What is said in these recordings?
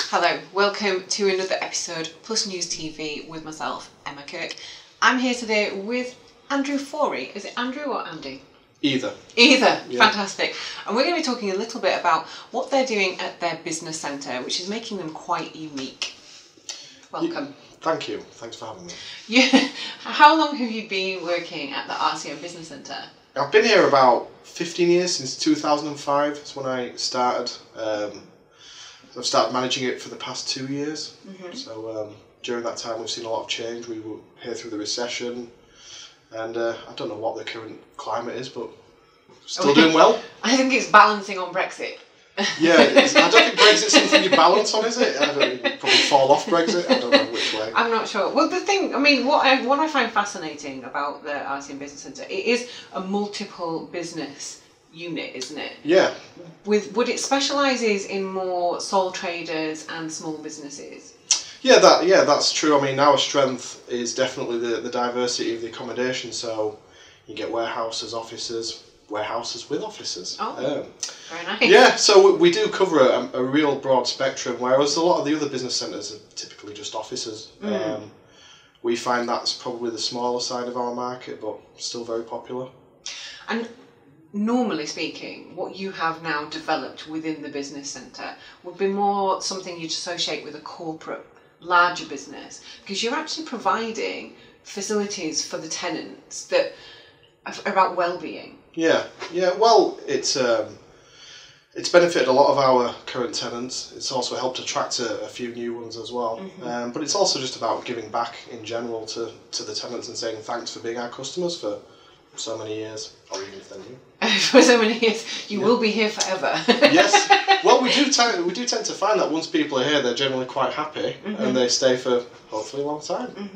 Hello, welcome to another episode Plus News TV with myself, Emma Kirk. I'm here today with Andrew Forey. Is it Andrew or Andy? Either. Either, yeah. Fantastic. And we're going to be talking a little bit about what they're doing at their business centre, which is making them quite unique. Welcome. Thank you. Thanks for having me. Yeah. How long have you been working at the RCM Business Centre? I've been here about 15 years, since 2005. That's when I started. I've started managing it for the past 2 years. So during that time we've seen a lot of change. We were here through the recession, and I don't know what the current climate is, but still doing well. I think it's balancing on Brexit. Yeah, I don't think Brexit's something you balance on, is it? I don't think you probably fall off Brexit. I don't know which way. I'm not sure. Well, the thing, I mean, what I find fascinating about the RCM Business Centre, it is a multiple business unit, isn't it? Yeah. Would it specialises in more sole traders and small businesses? Yeah, that's true. I mean, our strength is definitely the diversity of the accommodation. So you get warehouses with offices. Oh, very nice. Yeah, so we do cover a real broad spectrum, whereas a lot of the other business centres are typically just offices. We find that's probably the smaller side of our market, but still very popular. And normally speaking, what you have now developed within the business centre would be more something you'd associate with a corporate, larger business, because you're actually providing facilities for the tenants that are about wellbeing. Yeah. Well, it's benefited a lot of our current tenants. It's also helped attract a few new ones as well. But it's also just about giving back in general to the tenants and saying thanks for being our customers for so many years, or even if they're new. For so many years, you will be here forever. Yes. Well, we do tend to find that once people are here, they're generally quite happy, and they stay for hopefully a long time.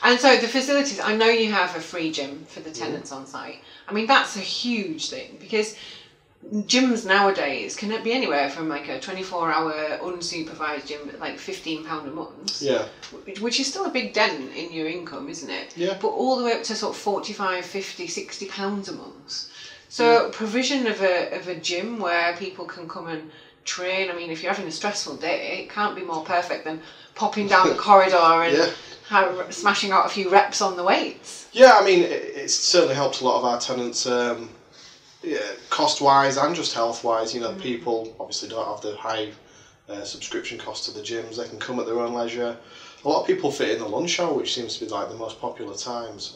And so the facilities, I know you have a free gym for the tenants on site. I mean, that's a huge thing, because gyms nowadays can be anywhere from like a 24-hour unsupervised gym at like £15 a month. Yeah. Which is still a big dent in your income, isn't it? Yeah. But all the way up to sort of 45, 50, 60 pounds a month. So provision of a gym where people can come and train. I mean, if you're having a stressful day, it can't be more perfect than popping down the corridor and smashing out a few reps on the weights. Yeah, I mean, it's certainly helped a lot of our tenants. Cost-wise and just health-wise, people obviously don't have the high subscription cost to the gyms. They can come at their own leisure. A lot of people fit in the lunch hour, which seems to be like the most popular times.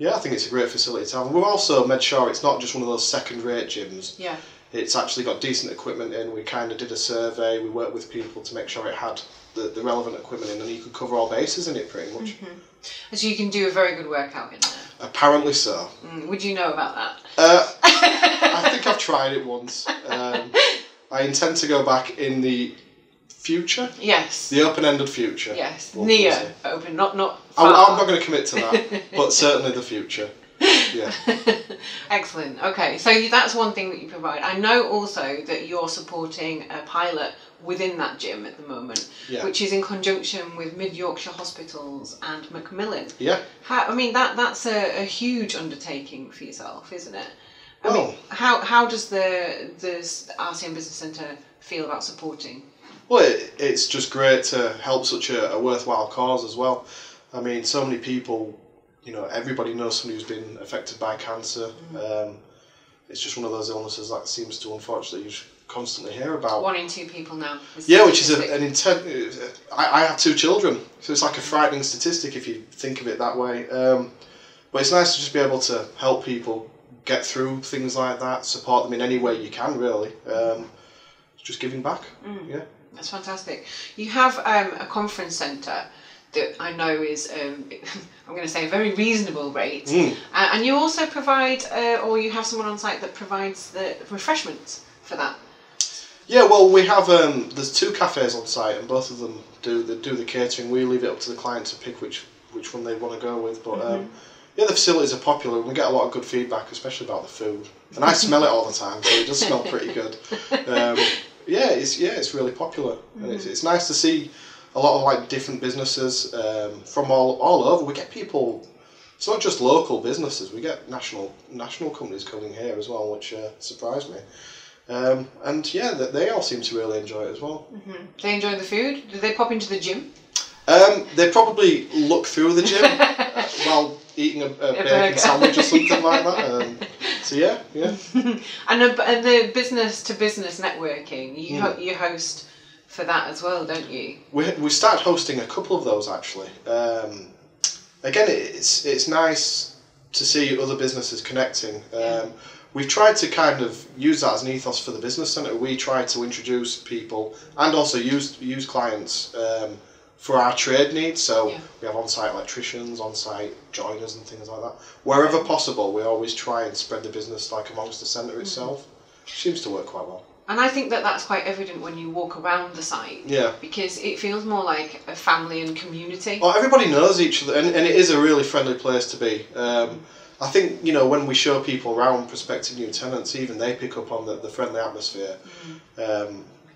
I think it's a great facility to have. And we've also made sure it's not just one of those second-rate gyms. Yeah. It's actually got decent equipment in. We kind of did a survey. We worked with people to make sure it had the relevant equipment in, and you could cover all bases in it pretty much. So you can do a very good workout in there? Apparently so. Would you know about that? I think I've tried it once. I intend to go back in the future. Yes. The open-ended future. Yes. Near open, not far. I'm not going to commit to that, but certainly the future. Yeah. Excellent. Okay, so that's one thing that you provide. I know also that you're supporting a pilot within that gym at the moment, which is in conjunction with Mid Yorkshire Hospitals and Macmillan. Yeah. I mean, that's a huge undertaking for yourself, isn't it? I Well, mean, how does the RCM Business Centre feel about supporting? Well, it's just great to help such a worthwhile cause as well. I mean, so many people, everybody knows somebody who's been affected by cancer. It's just one of those illnesses that seems to, unfortunately, you constantly hear about. 1 in 2 people now. Yeah, which is an intent. I have 2 children, so it's like a frightening statistic if you think of it that way. But it's nice to just be able to help people get through things like that, support them in any way you can, really. Just giving back. Yeah. That's fantastic. You have a conference centre that I know is, I'm going to say, a very reasonable rate. And you also provide, or you have someone on site that provides the refreshments for that. Yeah, well, we have, there's 2 cafes on site, and both of them do the catering. We leave it up to the client to pick which one they want to go with. But the facilities are popular, and we get a lot of good feedback, especially about the food. And I smell it all the time, so it does smell pretty good. It's really popular, and it's nice to see a lot of like different businesses from all over. We get people. It's not just local businesses. We get national companies coming here as well, which surprised me. And yeah, they all seem to really enjoy it as well. Mm-hmm. They enjoy the food? Do they pop into the gym? They probably look through the gym while eating a bacon sandwich or something like that. So yeah. And the business to business networking, you host for that as well, don't you? We started hosting a couple of those actually. Again, it's nice to see other businesses connecting. We've tried to kind of use that as an ethos for the business centre. We try to introduce people and also use clients for our trade needs. So we have on-site electricians, on-site joiners and things like that. Wherever possible, we always try and spread the business like amongst the centre itself. Seems to work quite well. And I think that's quite evident when you walk around the site. Yeah. Because it feels more like a family and community. Well, everybody knows each other, and it is a really friendly place to be. I think, when we show people around prospective new tenants, even they pick up on the friendly atmosphere,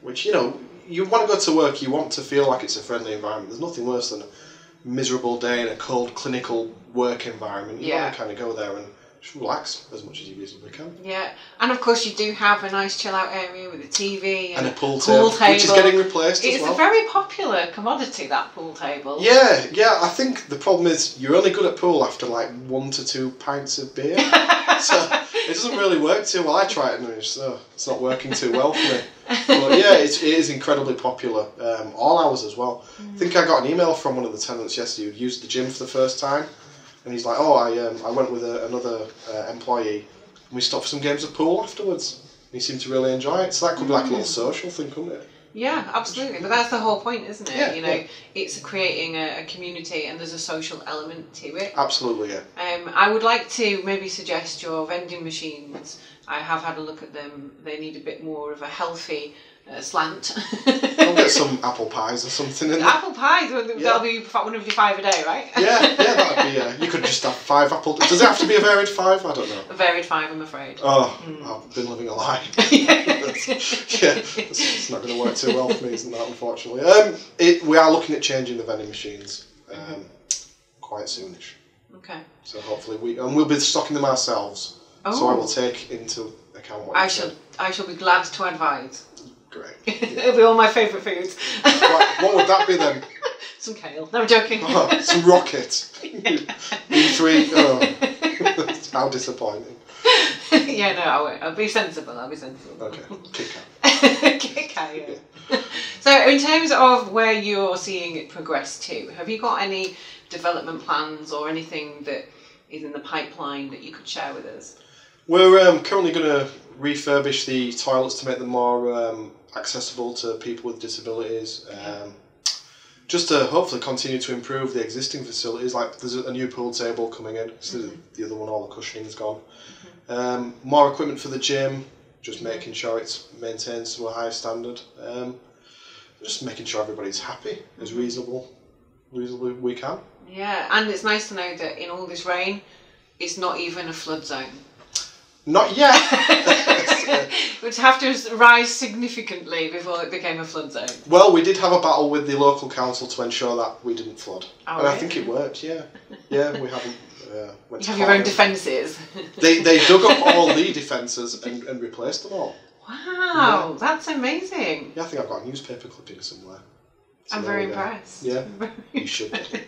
which, you want to go to work, you want to feel like it's a friendly environment. There's nothing worse than a miserable day in a cold clinical work environment. You want to kind of go there and just relax as much as you reasonably can. Yeah, and of course you do have a nice chill out area with a TV and a pool table, which is getting replaced as well. It's a very popular commodity, that pool table. Yeah, I think the problem is you're only good at pool after like 1 to 2 pints of beer. So it doesn't really work too well. I try it and it's not working too well for me. But yeah, it is incredibly popular, all hours as well. I think I got an email from one of the tenants yesterday who used the gym for the first time. And he's like, I went with another employee and we stopped for some games of pool afterwards. And he seemed to really enjoy it. So that could be like a little social thing, couldn't it? Yeah, absolutely. But that's the whole point, isn't it? Yeah, It's creating a community and there's a social element to it. Absolutely, yeah. I would like to maybe suggest your vending machines. I have had a look at them. They need a bit more of a healthy slant. I'll get some apple pies or something in there. Apple pies? That'll be one of your 5 a day, right? Yeah, that'd be. You could just have 5 apple. Does it have to be a varied 5? I don't know. A varied 5, I'm afraid. I've been living a lie. It's not going to work too well for me, isn't that? Unfortunately, we are looking at changing the vending machines quite soonish. Okay. So hopefully we'll be stocking them ourselves. Oh. So I will take into account what I shall be glad to advise. Great. It'll be all my favourite foods. What would that be then? Some kale. No, I'm joking. Some rocket. E3. Oh, how disappointing. Yeah, no, I won't. I'll be sensible. Okay. Kit Kat, yeah. So, in terms of where you're seeing it progress to, have you got any development plans or anything that is in the pipeline that you could share with us? We're currently going to refurbish the toilets to make them more accessible to people with disabilities. Just to hopefully continue to improve the existing facilities. Like there's a new pool table coming in. So the other one, all the cushioning's gone. More equipment for the gym. Just making sure it's maintained to a high standard. Just making sure everybody's happy as reasonably we can. Yeah, and it's nice to know that in all this rain, it's not even a flood zone. Not yet. It would have to rise significantly before it became a flood zone. Well, we did have a battle with the local council to ensure that we didn't flood. Oh, and I think it worked, yeah. Yeah, we haven't... you have your own defences. They dug up all the defences and replaced them all. Wow, that's amazing. Yeah, I think I've got a newspaper clipping somewhere. So I'm very impressed. Yeah, you should be.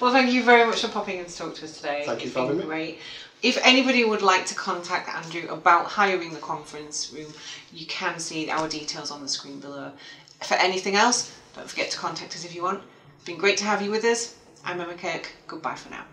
Well, thank you very much for popping in to talk to us today. Thank you for having me. Great. If anybody would like to contact Andrew about hiring the conference room, you can see our details on the screen below. For anything else, don't forget to contact us if you want. It's been great to have you with us. I'm Emma Kirk. Goodbye for now.